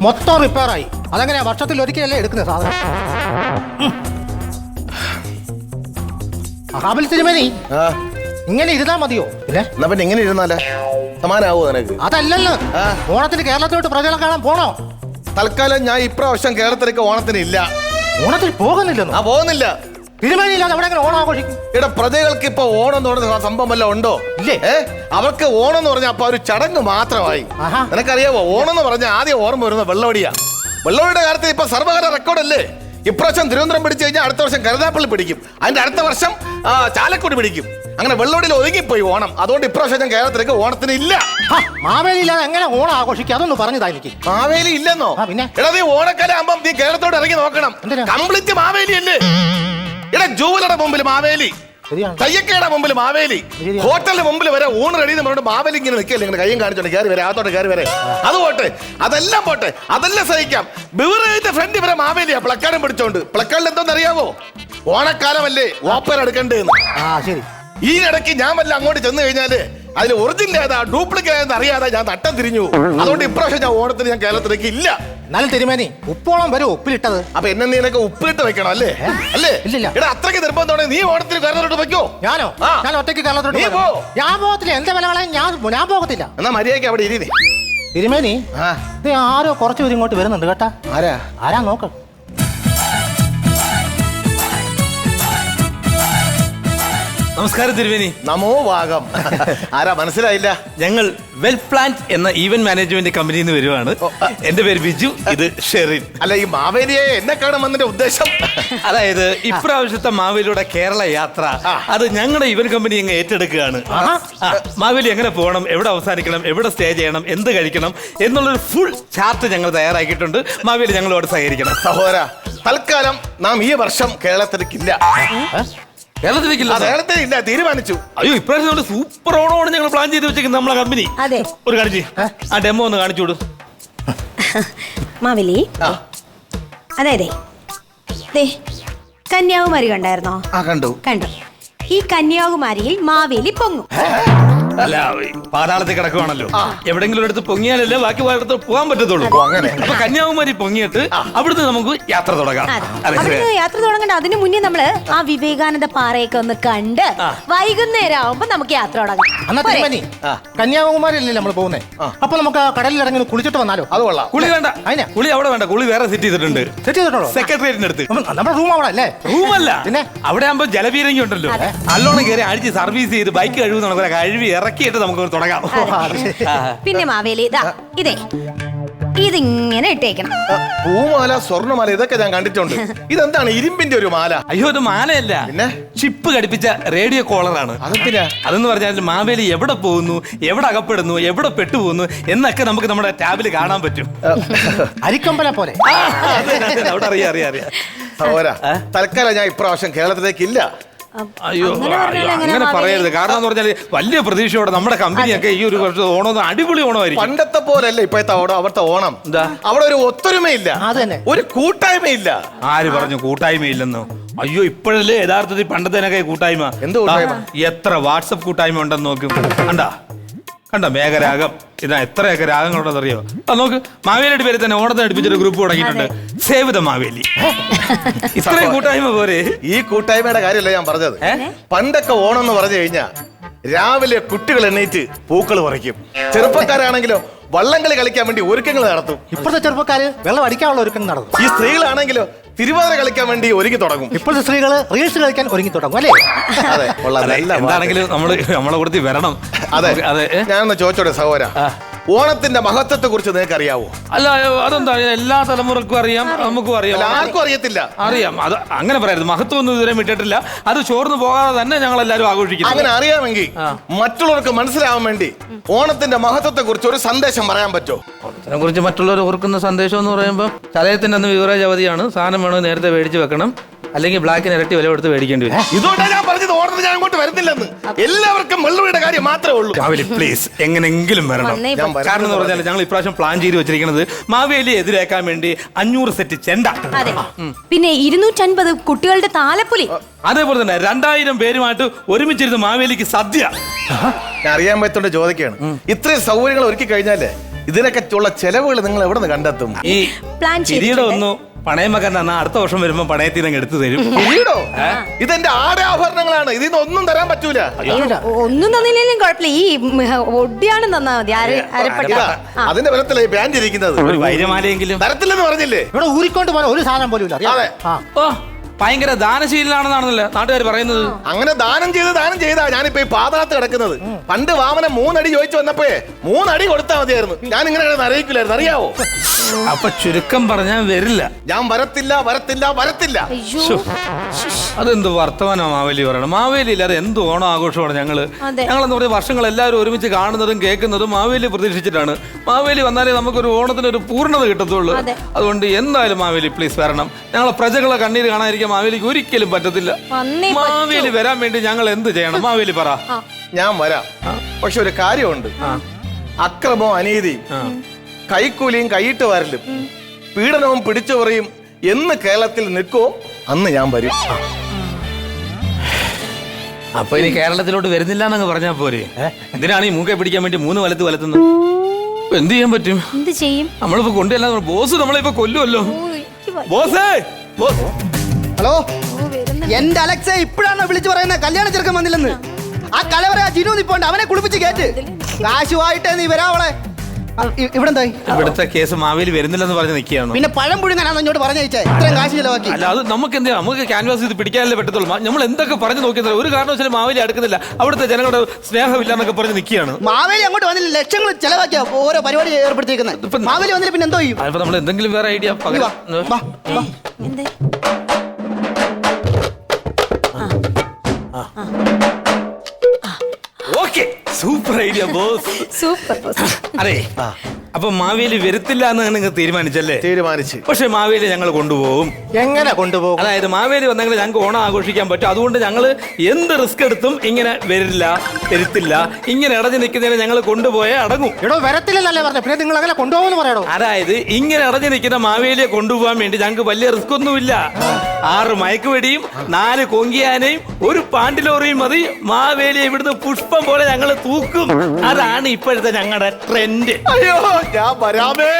മൊത്തം റിപ്പയർ ആയി. അതെങ്ങനെയാ വർഷത്തിൽ ഒരിക്കലല്ലേ എടുക്കുന്ന സാധനം? മഹാബലി തിരുമേനി ഇങ്ങനെ ഇരുന്നാ മതിയോ? പിന്നെ എങ്ങനെ ഇരുന്നാലേ സമാനാവോ നിനക്ക്? അതല്ലല്ലോ, ഓണത്തിന് കേരളത്തിലോട്ട് പ്രജകളെ കാണാൻ പോണോ? തൽക്കാലം ഞാൻ ഇപ്രാവശ്യം കേരളത്തിലേക്ക് ഓണത്തിന് ഇല്ല. ഓണത്തിൽ പോകുന്നില്ലെന്നോ? പോകുന്നില്ല. തിരുമേനിയില്ലാതെ അവിടെ എങ്ങനെ ഓണം ആഘോഷിക്കും? ഇവിടെ പ്രജകൾക്ക് ഇപ്പൊ ഓണം എന്ന് പറയുന്ന സംഭവം വല്ല ഉണ്ടോ? ഇല്ലേ? അവർക്ക് ഓണം എന്ന് പറഞ്ഞാൽ അപ്പൊ ഒരു ചടങ്ങ് മാത്രമായി. നിനക്കറിയാവോ, ഓണം എന്ന് പറഞ്ഞാൽ ആദ്യം ഓർമ്മ വരുന്ന വെള്ളവടിയാ. വെള്ളവടിയുടെ കാര്യത്തിൽ ഇപ്പൊ സർവ്വകാല റെക്കോർഡല്ലേ. ഇപ്രാവശ്യം തിരുവനന്തപുരം പിടിച്ചു കഴിഞ്ഞാൽ അടുത്ത വർഷം കരുനാപ്പള്ളി പിടിക്കും, അതിന്റെ അടുത്ത വർഷം ചാലക്കുടി പിടിക്കും. അങ്ങനെ വെള്ളവടിയിൽ ഒതുങ്ങിപ്പോയി ഓണം. അതുകൊണ്ട് ഇപ്രാവശ്യം ഞാൻ കേരളത്തിലേക്ക് ഓണത്തിന് ഇല്ല. മാവേലി ഇല്ലാതെ എങ്ങനെ ഓണം ആഘോഷിക്കുക? അതൊന്ന് പറഞ്ഞതാ എനിക്ക്. മാവേലി ഇല്ലെന്നോ? പിന്നെ എടാ, നീ ഓണക്കാലം ആകുമ്പം നീ കേരളത്തോട് ഇറങ്ങി നോക്കണം. കംപ്ലീറ്റ് മാവേലി അല്ലേ. ഇവിടെ ജൂവലയുടെ മുമ്പിൽ മാവേലി, തയ്യക്കയുടെ മുമ്പിൽ മാവേലി, ഹോട്ടലിന് മുമ്പിൽ വരെ ഊണ് റെഡി എന്ന് പറഞ്ഞിട്ട് മാവേലി ഇങ്ങനെ നിൽക്കല്ലേ, ഇങ്ങനെ കയ്യും കാണിച്ചോണ്ട് കയറി വരെ, അകത്തോട്ട് കയറി വരെ. അത് പോട്ടെ, അതെല്ലാം പോട്ടെ, അതെല്ലാം സഹിക്കാം. ബിവറേജിന്റെ ഫ്രണ്ട് വരെ മാവേലിയാ പ്ലക്കാർഡും പിടിച്ചോണ്ട്. പ്ലക്കാർഡിൽ എന്തോന്ന് അറിയാവോ? ഓണക്കാലമല്ലേ, ഓപ്പർ എടുക്കണ്ടേന്ന്. ശരി. ഈ ഇടയ്ക്ക് ഞാൻ വല്ല അങ്ങോട്ട് ചെന്ന് കഴിഞ്ഞാല് അതിൽ ഒറിജിനൽ ഏതാ ഡ്യൂപ്ലിക്കേറ്റ് ഏതാ അറിയാതെ ഞാൻ നട്ടം തിരിഞ്ഞു. അതുകൊണ്ട് ഇപ്രാവശ്യം ഞാൻ ഓണത്തിന് ഞാൻ കേരളത്തിലേക്ക് ഇല്ല. എന്നാലും തിരുമേനി ഉപ്പോളം വരും ഉപ്പിലിട്ടത്. അപ്പൊ എന്നെ നീനൊക്കെ ഉപ്പിലിട്ട് വെക്കണം അല്ലേ? അല്ലേ? ഇല്ല. അത്രയ്ക്ക് നിർബന്ധമാണ്. നീ ഓണത്തിന് കേരളത്തോട്ട് വെക്കോ? ഞാനോ? ഞാൻ ഒറ്റയ്ക്ക് കേരളത്തോട്ട് ഞാൻ പോകത്തില്ല. എന്റെ വില കളയാൻ ഞാൻ പോകത്തില്ല. എന്നാ മര്യാദയ്ക്ക് അവിടെ ഇരുന്നേ. തിരുമേനി, ഇത് ആരോ കുറച്ചു പേര് ഇങ്ങോട്ട് വരുന്നുണ്ട് കേട്ടാ. ആരാ നോക്ക്. നമസ്കാരം തിരുവേനി. നമോ ഭാഗം. ആരാ മനസ്സിലായില്ല? ഞങ്ങൾ വെൽ പ്ലാന്റ് എന്ന ഈവന്റ് മാനേജ്മെന്റ് കമ്പനിയിൽ നിന്ന് വരുവാണ്. എന്റെ പേര് ബിജു, ഇത് ഷെറിൻ. അല്ല, ഈ മാവേലിയെ എന്നെ കാണാൻ വന്നതിന്റെ ഉദ്ദേശം? അതായത് ഇപ്രാവശ്യത്തെ മാവേലിയുടെ കേരള യാത്ര അത് ഞങ്ങളുടെ ഈവന്റ് കമ്പനി അങ്ങ് ഏറ്റെടുക്കുകയാണ്. മാവേലി എങ്ങനെ പോകണം, എവിടെ അവസാനിക്കണം, എവിടെ സ്റ്റേ ചെയ്യണം, എന്ത് കഴിക്കണം എന്നുള്ളൊരു ഫുൾ ചാർട്ട് ഞങ്ങൾ തയ്യാറാക്കിയിട്ടുണ്ട്. മാവേലി ഞങ്ങളോട് സഹകരിക്കണം. സഹോദര, തൽക്കാലം നാം ഈ വർഷം കേരളത്തിലേക്കില്ല. കേരളത്തിലില്ല, തീരുമാനിച്ചു. അയ്യോ, ഇപ്രാവശ്യം നമ്മുടെ സൂപ്പർ ഓണമാണ് ഞങ്ങൾ പ്ലാൻ ചെയ്ത് വെച്ചേക്കുന്നത് നമ്മളെ കമ്പനി. ഒരു കാണിച്ച് ആ ഡെമോ ഒന്ന് കാണിച്ചു കൊടു മാവേലി. അതെ, കന്യാകുമാരി കണ്ടായിരുന്നോ? കണ്ടു. ഈ കന്യാകുമാരിയിൽ മാവേലി പൊങ്ങും. അല്ല, പാതാളത്തിൽ കിടക്കുവാണല്ലോ. എവിടെങ്കിലും എടുത്ത് പൊങ്ങിയാലല്ലേ ബാക്കി ഭാഗത്ത് പോകാൻ പറ്റത്തുള്ളൂ. അപ്പൊ കന്യാകുമാരി പൊങ്ങിയിട്ട് അവിടുന്ന് നമുക്ക് യാത്ര തുടങ്ങാം. യാത്ര തുടങ്ങണ്ട, അതിനു മുന്നേ നമ്മള് ആ വിവേകാനന്ദ പാറയൊക്കെ ഒന്ന് കണ്ട് വൈകുന്നേരം ആവുമ്പോ നമുക്ക് യാത്ര തുടങ്ങാം. കന്യാകുമാരി അല്ലേ നമ്മൾ പോകുന്നേ? അപ്പൊ നമുക്ക് കടലിൽ ഇറങ്ങി കുളിച്ചിട്ട് വന്നാലോ? അത് കൊള്ളാം. കുളി വേണ്ട, കുളി അവിടെ വേണ്ട. കുളി വേറെ സെറ്റ് ചെയ്തിട്ടുണ്ട്. സെക്രട്ടേറിയറ്റിന്റെ അടുത്ത്. നമ്മുടെ റൂം അവിടെ അല്ലേ? റൂമല്ല, പിന്നെ അവിടെ ആകുമ്പോ ജലപീരങ്കി ഉണ്ടല്ലോ. നല്ലോണം കയറി അടിച്ച് സർവീസ് ചെയ്ത് ബൈക്ക് കഴിവ് കഴിവി ഇറക്കിയിട്ട് നമുക്ക് തുടങ്ങാം. പിന്നെ മാവേലി ഇതേ ഇതിങ്ങനെ ഇട്ടേക്കണം. പൂമാല, സ്വർണ്ണമാല, ഇതൊക്കെ ഞാൻ കണ്ടിട്ടുണ്ട്. ഇതെന്താണ് ഇരുമ്പിന്റെ ഒരു മാല? അയ്യോ, അത് മാലയല്ല, പിന്നെ ചിപ്പ് ഘടിപ്പിച്ച റേഡിയോ കോളറാണ്. അതെന്ന് പറഞ്ഞാൽ മാവേലി എവിടെ പോകുന്നു, എവിടെ അകപ്പെടുന്നു, എവിടെ പെട്ടുപോകുന്നു എന്നൊക്കെ നമുക്ക് നമ്മുടെ ടാബിൽ കാണാൻ പറ്റും. അരിക്കമ്പല പോലെ. അവിടെ അറിയാം. തൽക്കാലം ഞാൻ ഇപ്രാവശ്യം കേരളത്തിലേക്ക് ഇല്ല. അയ്യോ, അങ്ങനെ പറയരുത്. കാരണം എന്ന് പറഞ്ഞാൽ വലിയ പ്രതീക്ഷയോടെ നമ്മുടെ കമ്പനിയൊക്കെ ഈ ഒരു വർഷം ഓണം അടിപൊളി ഓണമായിരിക്കും. പണ്ടത്തെ പോലല്ല ഇപ്പോഴത്തെ ഓണം. അവിടുത്തെ ഓണം അവിടെ ഒരു ഒത്തൊരുമയില്ല, ഒരു കൂട്ടായ്മയില്ല. ആര് പറഞ്ഞു കൂട്ടായ്മയില്ലെന്നോ? അയ്യോ, ഇപ്പോഴല്ലേ യഥാർത്ഥത്തിൽ പണ്ടത്തേനൊക്കെ കൂട്ടായ്മ. എന്ത് കൂട്ടായ്മ? എത്ര വാട്സപ്പ് കൂട്ടായ്മ ഉണ്ടെന്ന് നോക്കും. കണ്ട മേഘരാഗം, ഇതാ എത്രയൊക്കെ രാഗങ്ങളുണ്ടെന്ന് അറിയോ? നോക്ക്, മാവേലിയുടെ പേര് തന്നെ ഓണത്തിന് അടുപ്പിച്ചൊരു ഗ്രൂപ്പ് തുടങ്ങിയിട്ടുണ്ട്, സേവ് ദ മാവേലി. ഇത്രയും കൂട്ടായ്മ പോരെ? ഈ കൂട്ടായ്മയുടെ കാര്യമല്ല ഞാൻ പറഞ്ഞത്. പണ്ടൊക്കെ ഓണം എന്ന് പറഞ്ഞു കഴിഞ്ഞാൽ രാവിലെ കുട്ടികൾ എണ്ണീറ്റ് പൂക്കൾ പറിക്കും. ചെറുപ്പക്കാരാണെങ്കിലോ വള്ളംകളി കളിക്കാൻ വേണ്ടി ഒരുക്കങ്ങൾ നടത്തും. ഇപ്പോഴത്തെ ചെറുപ്പക്കാര് വെള്ളം അടിക്കാനുള്ള ഒരുക്കങ്ങൾ നടത്തും. ഈ സ്ത്രീകളാണെങ്കിലോ തിരുവാതിര കളിക്കാൻ വേണ്ടി ഒരുങ്ങി തുടങ്ങും. ഇപ്പോഴത്തെ സ്ത്രീകള് റീൽസ് കളിക്കാൻ ഒരുങ്ങി തുടങ്ങും അല്ലേ? എന്താണെങ്കിലും നമ്മളെ കൂടത്തി വരണം. അതെ, ഞാനൊന്ന് ചോദിച്ചോട്ടെ സഹോദര, ഓണത്തിന്റെ മഹത്വത്തെ കുറിച്ച് നിങ്ങൾക്ക് അറിയാവോ? അല്ല, അതെന്താ, എല്ലാ തലമുറക്കും അറിയാം, നമുക്കും അറിയാം. ആർക്കും അറിയത്തില്ല. അറിയാം, അത് അങ്ങനെ പറയരുത്. മഹത്വം ഒന്നും ഇതുവരെ വിട്ടിട്ടില്ല. അത് ചോർന്ന് പോകാതെ തന്നെ ഞങ്ങൾ എല്ലാവരും ആഘോഷിക്കും. അങ്ങനെ അറിയാമെങ്കിൽ മറ്റുള്ളവർക്ക് മനസ്സിലാവാൻ വേണ്ടി ഓണത്തിന്റെ മഹത്വത്തെ കുറിച്ച് ഒരു സന്ദേശം പറയാൻ പറ്റുമോ? ഓണത്തിനെ കുറിച്ച് മറ്റുള്ളവർ ഓർക്കുന്ന സന്ദേശം എന്ന് പറയുമ്പോൾ ചതയത്തിന്റെ അന്ന് വിവറേജ് അവധിയാണ്. സാധനം വേണമെങ്കിൽ നേരത്തെ മേടിച്ച് വെക്കണം, അല്ലെങ്കിൽ ബ്ലാക്കിന് ഇരട്ടി വില കൊടുത്ത് മേടിക്കേണ്ടി വരും. ഇതുകൊണ്ടാണ് ഞാൻ പറഞ്ഞത് ഓണത്തിന് ഞാൻ അങ്ങോട്ട് വരുന്നില്ലെന്ന്. എല്ലാവർക്കും വെള്ളയുടെ കാര്യം മാത്രമേ ഉള്ളൂ. മാവേലി പ്ലീസ്, എങ്ങനെങ്കിലും വരണം. കാരണം എന്ന് പറഞ്ഞാൽ ഞങ്ങൾ ഇപ്രാവശ്യം പ്ലാൻ ചെയ്ത് വെച്ചിരിക്കുന്നത് മാവേലിയെ എതിരേക്കാൻ വേണ്ടി 500 സെറ്റ് ചെണ്ട, പിന്നെ 250 കുട്ടികളുടെ താലപ്പൊലി, അതേപോലെ തന്നെ 2000 പേരുമായിട്ട് ഒരുമിച്ചിരുന്ന് മാവേലിക്ക് സദ്യ. ഞാൻ അറിയാൻ പറ്റോണ്ട് ചോദിക്കുകയാണ്. ഇത്രയും സൗകര്യങ്ങൾ ഒരുക്കി കഴിഞ്ഞാലേ ഇതിനൊക്കെ ഉള്ള ചെലവുകൾ നിങ്ങൾ എവിടെ നിന്ന് കണ്ടെത്തും? ഈ പ്ലാൻ കിരീടം ഒന്നു പണയം വെക്കാൻ തന്നാ അടുത്ത വർഷം വരുമ്പോ പണയത്തിൽ നിന്ന് എടുത്തു തരും. കിരീടോ? ഇതെന്റെ ആടയാഭരണങ്ങളാണ്, ഇതിന്ന് ഒന്നും തരാൻ പറ്റൂല. ഒന്നും തന്നില്ലെങ്കിലും കുഴപ്പമില്ല, ഈ ഒടിയാണ് തന്നാ മതി. അരപ്പെട്ട ഇതാ, അതിന്റെ ബലത്തിലെ ബാൻഡ് ഇരിക്കുന്നത്. ഒരു വൈരമാലയെങ്കിലും തരത്തില്ലെന്ന് പറഞ്ഞില്ലേ? ഇവിടെ ഊരിക്കൊണ്ട് പോകാൻ ഒരു സാധനം പോലും ഇല്ല. അതെ. ഓ ഭയങ്കര ദാനശീലാണെന്നാണല്ലോ നാട്ടുകാർ പറയുന്നത്. അങ്ങനെ ദാനം ചെയ്താ ഞാനിപ്പോ ഈ പാതാളത്ത് കിടക്കുന്നത്. പണ്ട് വാമന 3 അടി ചോദിച്ചു വന്നപ്പോഴേ 3 അടി കൊടുത്താൽ മതിയായിരുന്നു. ഞാൻ ഇങ്ങനെ അറിയിക്കില്ലായിരുന്നു, അറിയാവോ? അപ്പൊ ചുരുക്കം പറഞ്ഞാൽ വരില്ല. ഞാൻ വരത്തില്ല. അയ്യോ, അതെന്ത് വർത്തമാനോ മാവേലി പറയണം? മാവേലി ഇല്ലാതെ എന്ത് ഓണം ആഘോഷമാണ് ഞങ്ങള്. അതെ. ഞങ്ങളെന്ന് പറഞ്ഞ വർഷങ്ങൾ എല്ലാവരും ഒരുമിച്ച് കാണുന്നതും കേൾക്കുന്നതും മാവേലി പ്രതീക്ഷിച്ചിട്ടാണ്. മാവേലി വന്നാലേ നമുക്കൊരു ഓണത്തിന് ഒരു പൂർണ്ണത കിട്ടത്തുള്ളൂ. അതെ. അതുകൊണ്ട് എന്തായാലും മാവേലി പ്ലീസ് വരണം. ഞങ്ങളെ പ്രജകളെ കണ്ണീര് കാണാതിരിക്കാൻ മാവേലിക്ക് ഒരിക്കലും പറ്റത്തില്ല. വന്നേ മാവേലി വരാൻ വേണ്ടി ഞങ്ങൾ എന്ത് ചെയ്യണം? മാവേലി പറ. ഞാൻ വരാം, പക്ഷെ ഒരു കാര്യമുണ്ട്. അക്രമവും അനീതിയും കൈക്കൂലിയും കൈയിട്ട് വരലും പീഡനവും പിടിച്ചുപറിയും എന്ന് കേരളത്തിൽ നിൽക്കോ അന്ന് ഞാൻ വരും. അപ്പൊ ഇനി കേരളത്തിലോട്ട് വരുന്നില്ല എന്നങ്ങ് പറഞ്ഞാ പോരെ? എന്തിനാണ് ഈ മൂക്കെ പിടിക്കാൻ വേണ്ടി 3 വലത്ത് വലത്തുന്നത്? എന്ത് ചെയ്യാൻ പറ്റും? എന്ത് ചെയ്യും? നമ്മളിപ്പോ കൊണ്ടുവല്ല ബോസ് നമ്മളിപ്പോ കൊല്ലുമല്ലോ. ഓ, എനിക്ക് വയ്യ. ബോസേ ബോസ്. ഹലോ, ഓ, വരുന്നുണ്ട്. എന്റെ അലക്സ ഇപ്പോഴാണോ വിളിച്ചു പറയുന്നത് കല്യാണ ചെറുക്കൻ വന്നില്ലെന്ന്? ആ കലവറ ജിനു നിപ്പോണ്ട്, അവനെ കുളിപ്പിച്ച് കേറ്റ്. കാശുമായിട്ടേ നീ വരാവളെ. ഇവിടെ എന്തായി? ഇവിടുത്തെ കേസ് മാവേലി വരുന്നില്ലെന്ന് പറഞ്ഞ് നിൽക്കുകയാണോ? പിന്നെ പഴം പുഴുങ്ങാനാണോ ഇങ്ങോട്ട് പറഞ്ഞയച്ചേ? ഇത്രയും കാശ് ചിലവാക്കി. അല്ല അത് നമുക്ക് എന്ത് ചെയ്യാം? നമുക്ക് ക്യാൻവാസ് ഇത് പിടിക്കാനല്ലേ പറ്റത്തുള്ളൂ. നമ്മൾ എന്തൊക്കെ പറഞ്ഞു നോക്കിയത് ഒരു കാരണവശാലും മാവേലി അടുക്കുന്നില്ല. അവിടുത്തെ ജനങ്ങളുടെ സ്നേഹമില്ല എന്നൊക്കെ പറഞ്ഞ് നിൽക്കുകയാണ്. മാവേലി അങ്ങോട്ട് വന്നില്ല, ലക്ഷങ്ങൾ ചെലവാക്കിയ ഓരോ പരിപാടി ഏർപ്പെടുത്തിയിരിക്കുന്നത്. മാവേലി വന്നില്ല പിന്നെ എന്തോ ചെയ്യും? അപ്പൊ നമ്മൾ എന്തെങ്കിലും വേറെ ഐഡിയ എന്ത്? Okay, super idea boss. Super boss. അതെ, അപ്പൊ മാവേലി വരത്തില്ല എന്ന് നിങ്ങൾ തീരുമാനിച്ചല്ലേ? തീരുമാനിച്ച്. പക്ഷെ മാവേലി ഞങ്ങൾ കൊണ്ടുപോകും. എങ്ങനെ കൊണ്ടുപോകും? അതായത് മാവേലി വന്നെങ്കിൽ ഞങ്ങൾക്ക് ഓണം ആഘോഷിക്കാൻ പറ്റും. അതുകൊണ്ട് ഞങ്ങൾ എന്ത് റിസ്ക് എടുത്തും ഇങ്ങനെ വരുത്തില്ല. ഇങ്ങനെ അടഞ്ഞു നിൽക്കുന്നതിനെ ഞങ്ങൾ കൊണ്ടുപോയേ അടങ്ങും. എടോ വരത്തില്ലെന്നല്ലേ പറഞ്ഞ, പിന്നെ നിങ്ങൾ അങ്ങനെ കൊണ്ടുപോകുമെന്ന് പറയണോ? അതായത് ഇങ്ങനെ അടഞ്ഞു നിൽക്കുന്ന മാവേലിയെ കൊണ്ടുപോകാൻ വേണ്ടി ഞങ്ങൾക്ക് വലിയ റിസ്ക് ഒന്നുമില്ല. 6 മയക്കുവെടിയും 4 കൊങ്കിയാനയും 1 പാണ്ടിലോറിയും മതി. മാവേലിയെ ഇവിടുന്ന് പുഷ്പം പോലെ ഞങ്ങൾ തൂക്കും. അതാണ് ഇപ്പോഴത്തെ ഞങ്ങളുടെ ട്രെൻഡ്. അയ്യോ, ഞാൻ വരാമേ.